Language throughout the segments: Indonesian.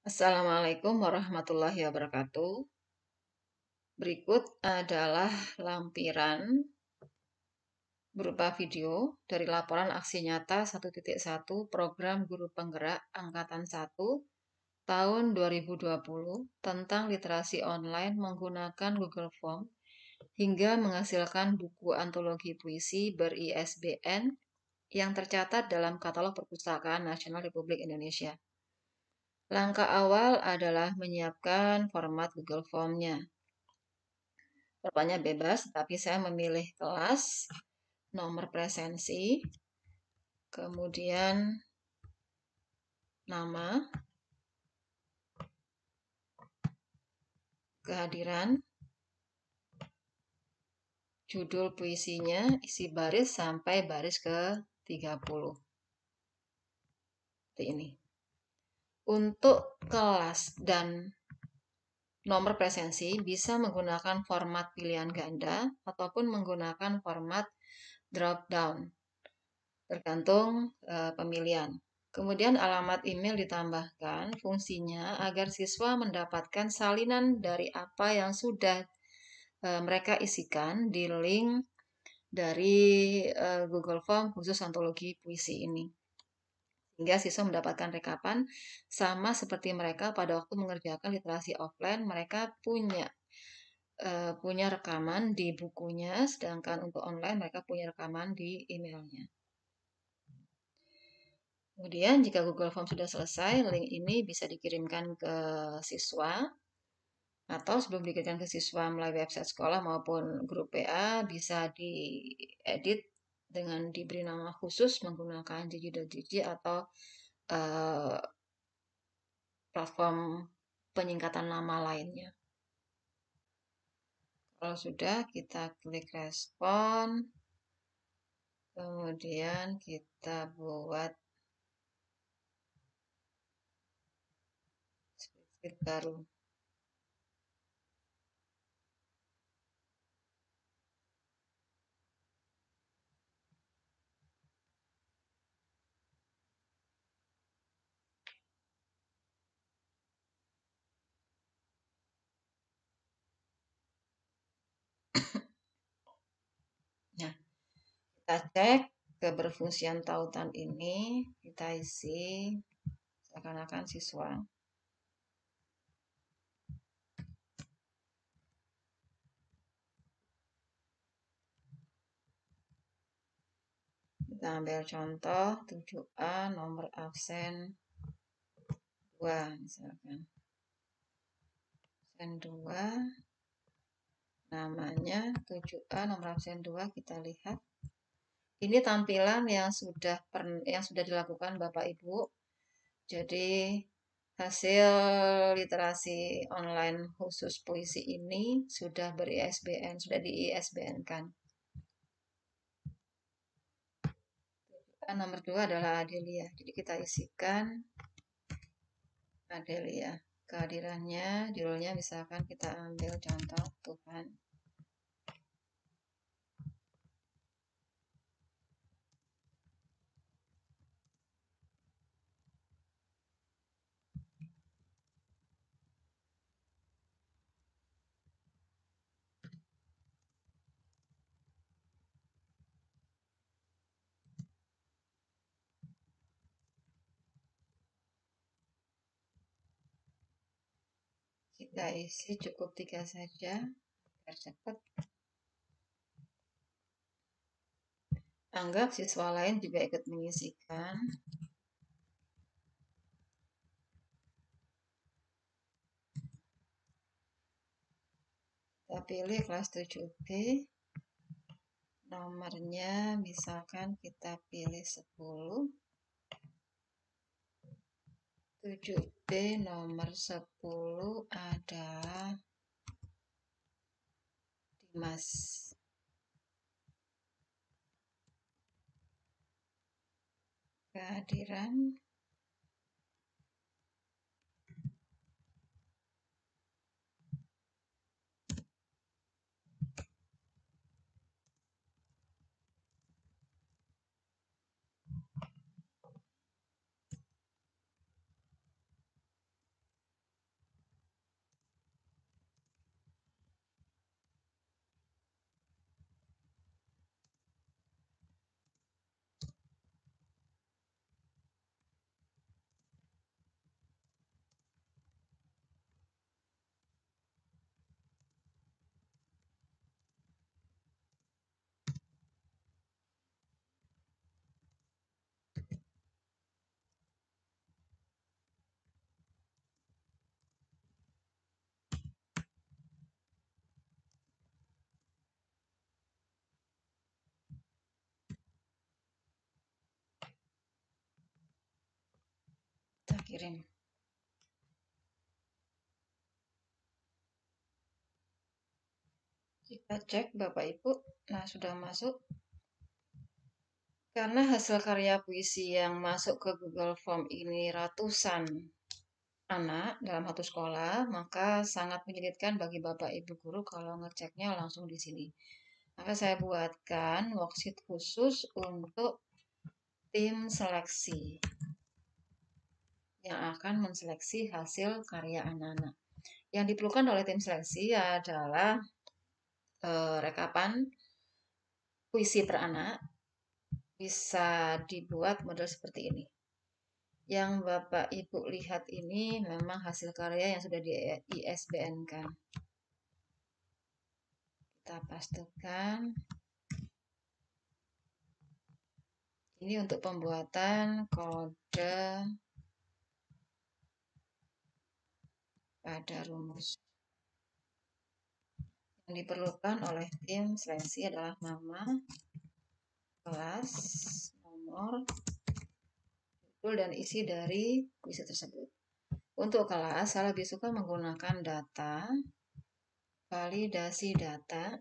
Assalamualaikum warahmatullahi wabarakatuh. Berikut adalah lampiran berupa video dari laporan aksi nyata 1.1 Program Guru Penggerak Angkatan 1 tahun 2020 tentang literasi online menggunakan Google Form hingga menghasilkan buku antologi puisi ber-ISBN yang tercatat dalam Katalog Perpustakaan Nasional Republik Indonesia. Langkah awal adalah menyiapkan format Google Form-nya. Formatnya bebas, tapi saya memilih kelas, nomor presensi, kemudian nama, kehadiran, judul puisinya, isi baris sampai baris ke-30. Seperti ini. Untuk kelas dan nomor presensi bisa menggunakan format pilihan ganda ataupun menggunakan format drop down, tergantung pemilihan. Kemudian alamat email ditambahkan fungsinya agar siswa mendapatkan salinan dari apa yang sudah mereka isikan di link dari Google Form khusus antologi puisi ini. Sehingga siswa mendapatkan rekapan sama seperti mereka pada waktu mengerjakan literasi offline, mereka punya rekaman di bukunya, sedangkan untuk online mereka punya rekaman di emailnya. Kemudian jika Google Form sudah selesai, link ini bisa dikirimkan ke siswa atau sebelum dikirimkan ke siswa melalui website sekolah maupun grup PA bisa diedit dengan diberi nama khusus menggunakan Gigi atau platform penyingkatan nama lainnya. Kalau sudah, kita klik respon, kemudian kita buat spreadsheet baru. Nah, kita cek keberfungsian tautan ini, kita isi seakan-akan siswa. Kita ambil contoh 7A nomor absen 2 misalkan. Absen 2 namanya 7A nomor absen 2, kita lihat. Ini tampilan yang sudah dilakukan Bapak Ibu. Jadi hasil literasi online khusus puisi ini sudah ber-ISBN, sudah di-ISBN-kan. Nomor 2 adalah Adelia. Jadi kita isikan Adelia. Kehadirannya, judulnya misalkan kita ambil contoh Tuhan. Kita isi cukup 3 saja, biar cepat. Anggap siswa lain juga ikut mengisikan. Kita pilih kelas 7B. Nomornya misalkan kita pilih 10. 7B nomor 10 adalah Dimas. Kehadiran kirim. Kita cek Bapak Ibu. Nah, sudah masuk. Karena hasil karya puisi yang masuk ke Google Form ini ratusan anak dalam satu sekolah, maka sangat menyulitkan bagi Bapak Ibu guru kalau ngeceknya langsung di sini. Maka saya buatkan worksheet khusus untuk tim seleksi yang akan menseleksi hasil karya anak-anak. Yang diperlukan oleh tim seleksi adalah rekapan puisi per anak, bisa dibuat model seperti ini. Yang Bapak Ibu lihat ini memang hasil karya yang sudah di ISBN-kan. Kita pastikan. Ini untuk pembuatan kode pada rumus. Yang diperlukan oleh tim seleksi adalah nama, kelas, nomor, judul, dan isi dari puisi tersebut. Untuk kelas, saya lebih suka menggunakan data, validasi data,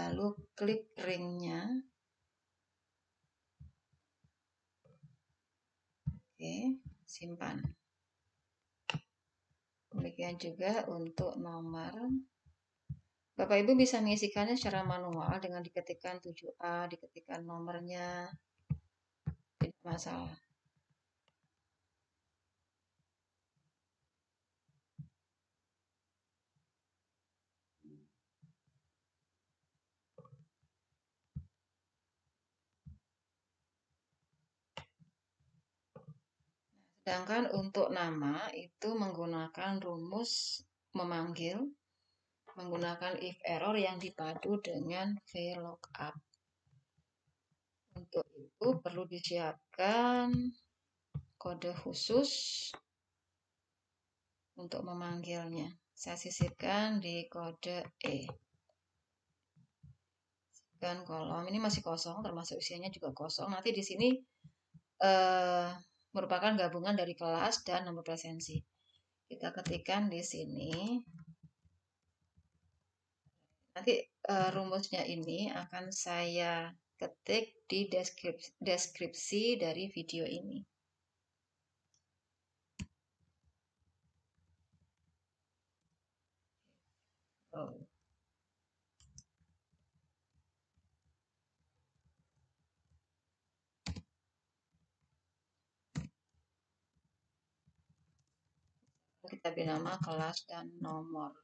lalu klik ringnya. Oke, simpan. Demikian juga untuk nomor. Bapak Ibu bisa mengisikannya secara manual dengan diketikkan 7A, diketikkan nomornya, tidak masalah. Sedangkan untuk nama itu menggunakan rumus memanggil, menggunakan if error yang dipadu dengan VLOOKUP. Untuk itu perlu disiapkan kode khusus untuk memanggilnya. Saya sisipkan di kode E. Dan kolom ini masih kosong, termasuk usianya juga kosong. Nanti di sini merupakan gabungan dari kelas dan nomor presensi. Kita ketikkan di sini. Nanti rumusnya ini akan saya ketik di deskripsi dari video ini. Kita beri nama kelas dan nomor.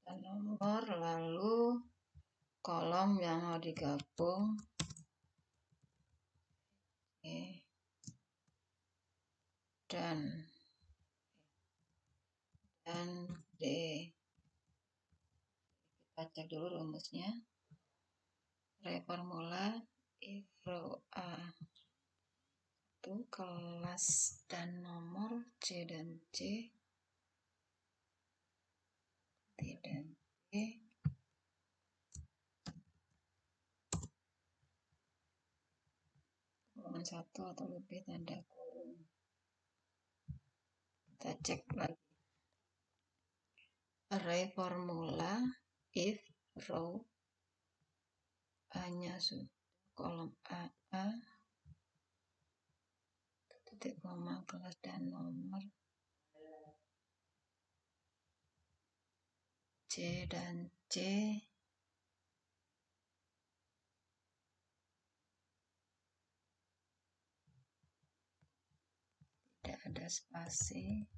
Dan nomor, lalu kolom yang mau digabung. Oke. Dan D. Kita cek dulu rumusnya. Reformula if row A itu kelas dan nomor C dan C, T dan T, halaman 1 atau lebih tanda kurung. Kita cek lagi. Array formula if row A-nya sudah kolom AA, titik koma, kelas dan nomor, C dan C, tidak ada spasi.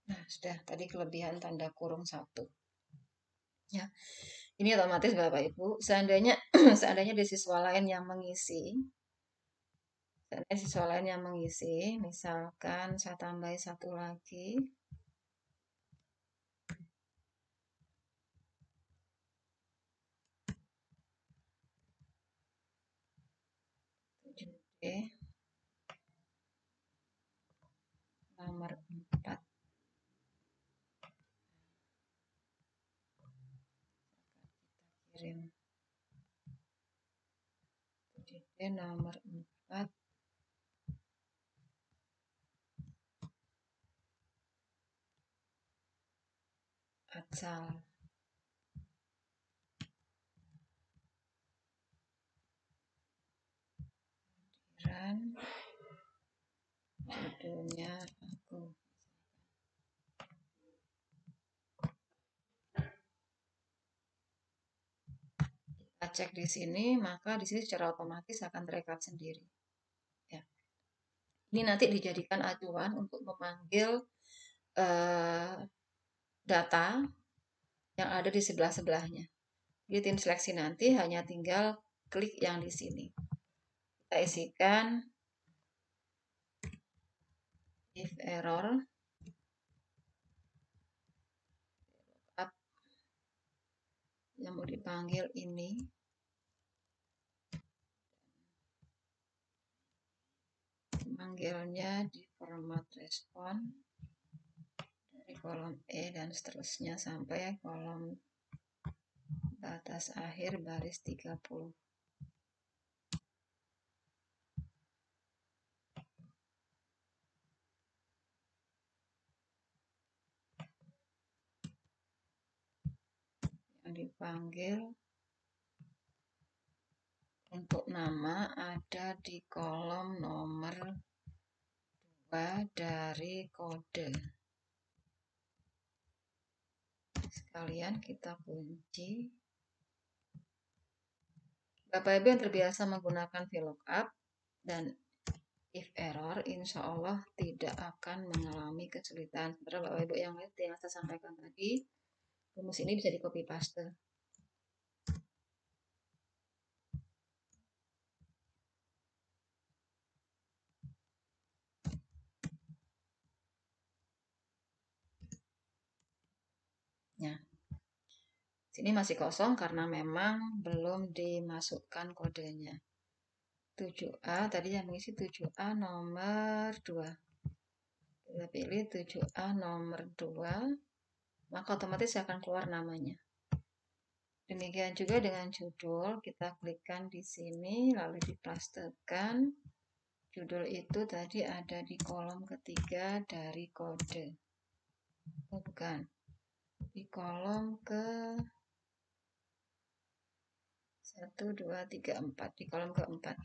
Nah, sudah tadi kelebihan tanda kurung 1. Ya. Ini otomatis Bapak Ibu, seandainya ada siswa lain yang mengisi, Dan siswa lain yang mengisi, misalkan saya tambahi satu lagi. Oke. Nomor 4. Kirim. Oke, nomor 4. Asal. Judulnya aku. Kita cek di sini, maka di sini secara otomatis akan terekam sendiri. Ya. Ini nanti dijadikan acuan untuk memanggil data yang ada di sebelah-sebelahnya. Jadi tim seleksi nanti hanya tinggal klik yang di sini. Kita isikan if error up yang mau dipanggil ini. Manggilnya di format respon dari kolom E dan seterusnya sampai kolom batas akhir baris 30. Yang dipanggil untuk nama ada di kolom nomor 2 dari kode. Sekalian kita kunci. Bapak Ibu yang terbiasa menggunakan VLOOKUP dan if error, insya Allah tidak akan mengalami kesulitan. Sebenarnya Bapak Ibu yang lihat yang saya sampaikan tadi, rumus ini bisa di copy paste. Ya. Sini masih kosong karena memang belum dimasukkan kodenya. 7A tadi yang mengisi 7A nomor 2. Kita pilih 7A nomor 2, maka otomatis akan keluar namanya. Demikian juga dengan judul, kita klikkan di sini lalu dipastekan. Judul itu tadi ada di kolom ketiga dari kode. Oh, bukan. Di kolom ke 1, 2, 3, 4. Di kolom keempat.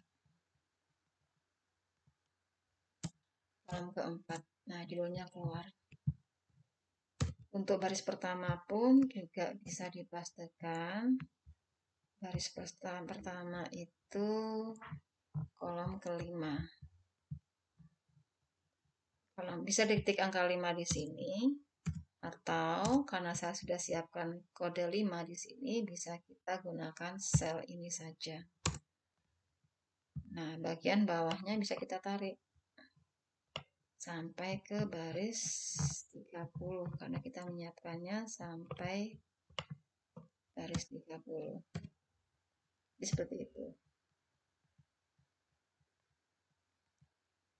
Kolom keempat. Nah, judulnya keluar. Untuk baris pertama pun juga bisa dipastekan. Baris pertama itu kolom kelima. Bisa diketik angka 5 di sini. Atau karena saya sudah siapkan kode 5 di sini, bisa kita gunakan sel ini saja. Nah, bagian bawahnya bisa kita tarik sampai ke baris 30 karena kita menyiapkannya sampai baris 30. Jadi seperti itu.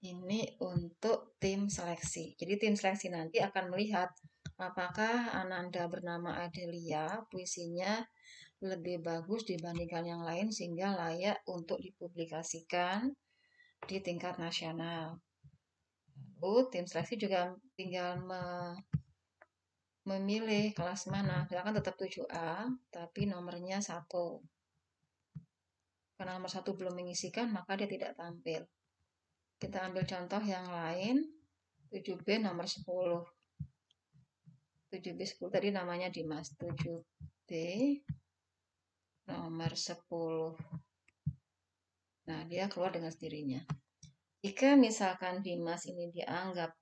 Ini untuk tim seleksi. Jadi tim seleksi nanti akan melihat apakah Ananda bernama Adelia puisinya lebih bagus dibandingkan yang lain sehingga layak untuk dipublikasikan di tingkat nasional. Lalu tim seleksi juga tinggal memilih kelas mana. Misalkan tetap 7A tapi nomornya 1. Karena nomor 1 belum mengisikan maka dia tidak tampil. Kita ambil contoh yang lain. 7B nomor 10. 7B 10 tadi namanya Dimas. 7B nomor 10. Nah, dia keluar dengan sendirinya. Jika misalkan Dimas ini dianggap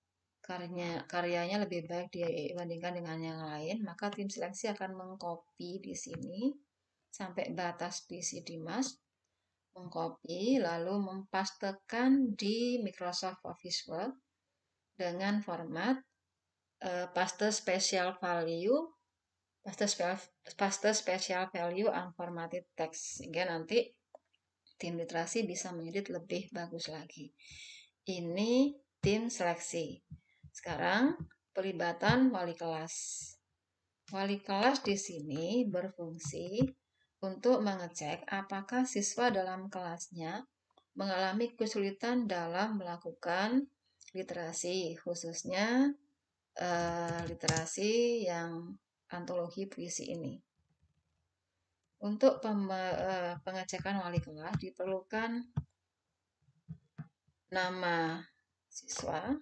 karyanya lebih baik dibandingkan dengan yang lain, maka tim seleksi akan mengcopy di sini sampai batas puisi Dimas, mengcopy lalu mempastekan di Microsoft Office Word dengan format paste special value unformatted text, sehingga nanti tim literasi bisa mengedit lebih bagus lagi. Ini tim seleksi. Sekarang pelibatan wali kelas. Wali kelas di sini berfungsi untuk mengecek apakah siswa dalam kelasnya mengalami kesulitan dalam melakukan literasi, khususnya literasi yang antologi puisi ini. Untuk pengecekan wali kelas diperlukan nama siswa,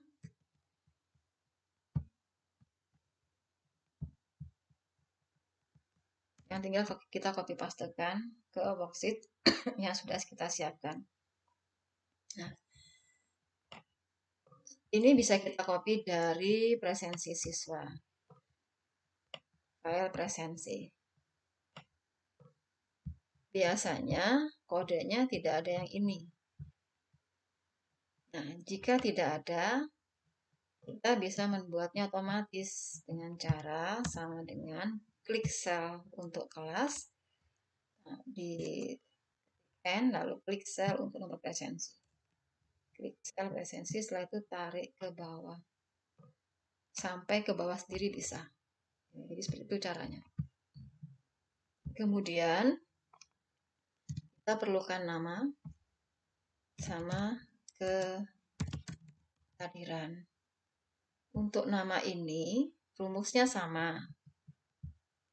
yang tinggal kita copy pastekan ke worksheet yang sudah kita siapkan. Nah, ini bisa kita copy dari presensi siswa, file presensi. Biasanya kodenya tidak ada yang ini. Nah, jika tidak ada, kita bisa membuatnya otomatis dengan cara sama dengan klik sel untuk kelas, di N lalu klik sel untuk nomor presensi. Klik sel presensi, setelah itu tarik ke bawah. Sampai ke bawah sendiri bisa. Jadi seperti itu caranya. Kemudian kita perlukan nama sama kehadiran. Untuk nama ini rumusnya sama.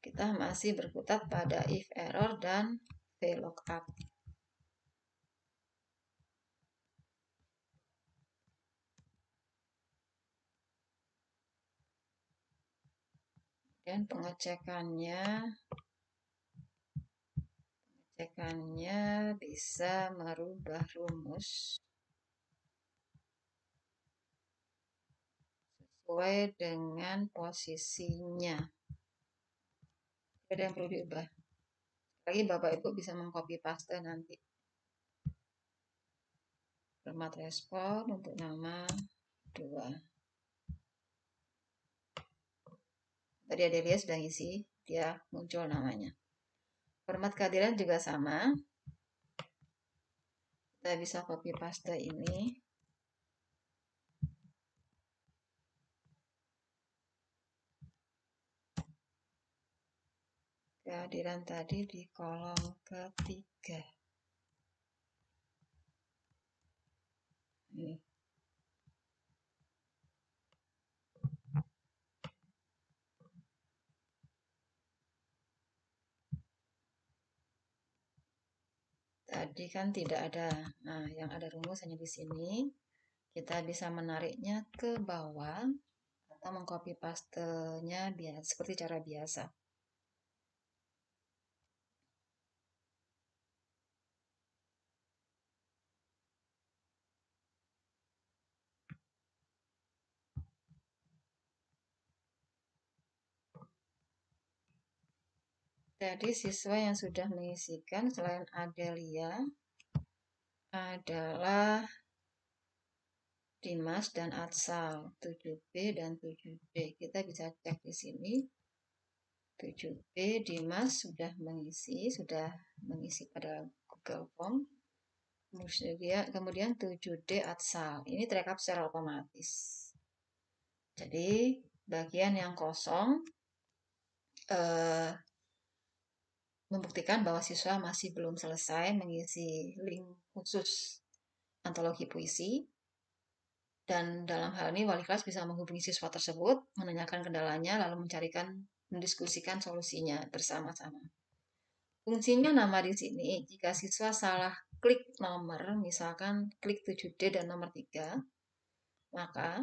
Kita masih berkutat pada if error dan VLOOKUP. Dan pengecekannya bisa merubah rumus sesuai dengan posisinya. Ada yang perlu diubah. Lagi Bapak Ibu bisa mengcopy paste nanti. Format respon untuk nama 2. Tadi Adelia sudah ngisi, dia muncul namanya. Format kehadiran juga sama. Kita bisa copy paste ini. Kehadiran tadi di kolom ketiga. Ini. Tadi kan tidak ada. Nah, yang ada rumus hanya di sini. Kita bisa menariknya ke bawah atau mengcopy pastenya seperti cara biasa. Jadi siswa yang sudah mengisikan selain Adelia adalah Dimas dan Atsal, 7B dan 7D. Kita bisa cek di sini. 7B Dimas sudah mengisi pada Google Form. Kemudian 7D Atsal. Ini terekam secara otomatis. Jadi bagian yang kosong membuktikan bahwa siswa masih belum selesai mengisi link khusus antologi puisi. Dan dalam hal ini wali kelas bisa menghubungi siswa tersebut, menanyakan kendalanya, lalu mendiskusikan solusinya bersama-sama. Fungsinya nama di sini, jika siswa salah klik nomor, misalkan klik 7D dan nomor 3, maka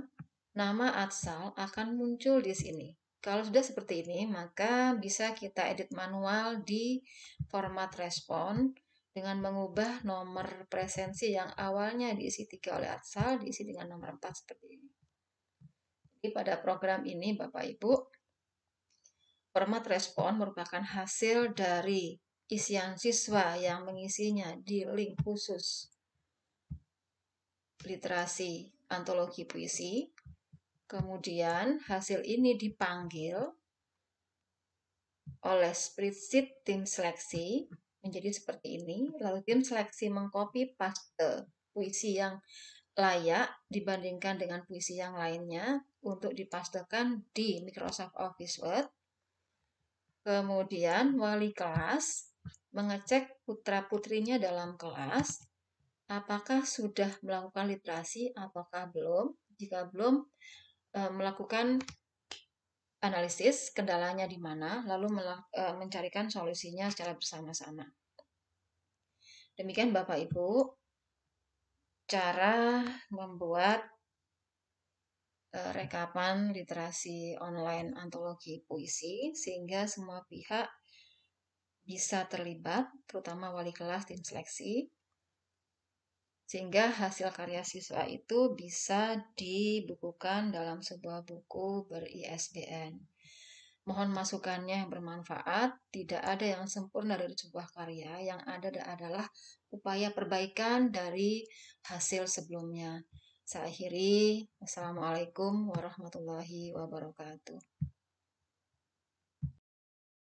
nama Atsal akan muncul di sini. Kalau sudah seperti ini, maka bisa kita edit manual di format respon dengan mengubah nomor presensi yang awalnya diisi 3 oleh Atsal, diisi dengan nomor 4 seperti ini. Jadi pada program ini, Bapak Ibu, format respon merupakan hasil dari isian siswa yang mengisinya di link khusus literasi antologi puisi. Kemudian hasil ini dipanggil oleh spreadsheet tim seleksi menjadi seperti ini. Lalu tim seleksi mengcopy paste puisi yang layak dibandingkan dengan puisi yang lainnya untuk dipastekan di Microsoft Office Word. Kemudian wali kelas mengecek putra-putrinya dalam kelas apakah sudah melakukan literasi ataukah belum. Jika belum, melakukan analisis kendalanya di mana, lalu mencarikan solusinya secara bersama-sama. Demikian Bapak Ibu, cara membuat rekapan literasi online antologi puisi sehingga semua pihak bisa terlibat, terutama wali kelas tim seleksi, sehingga hasil karya siswa itu bisa dibukukan dalam sebuah buku ber-ISBN. Mohon masukannya yang bermanfaat. Tidak ada yang sempurna dari sebuah karya, yang ada adalah upaya perbaikan dari hasil sebelumnya. Saya akhiri. Wassalamualaikum warahmatullahi wabarakatuh.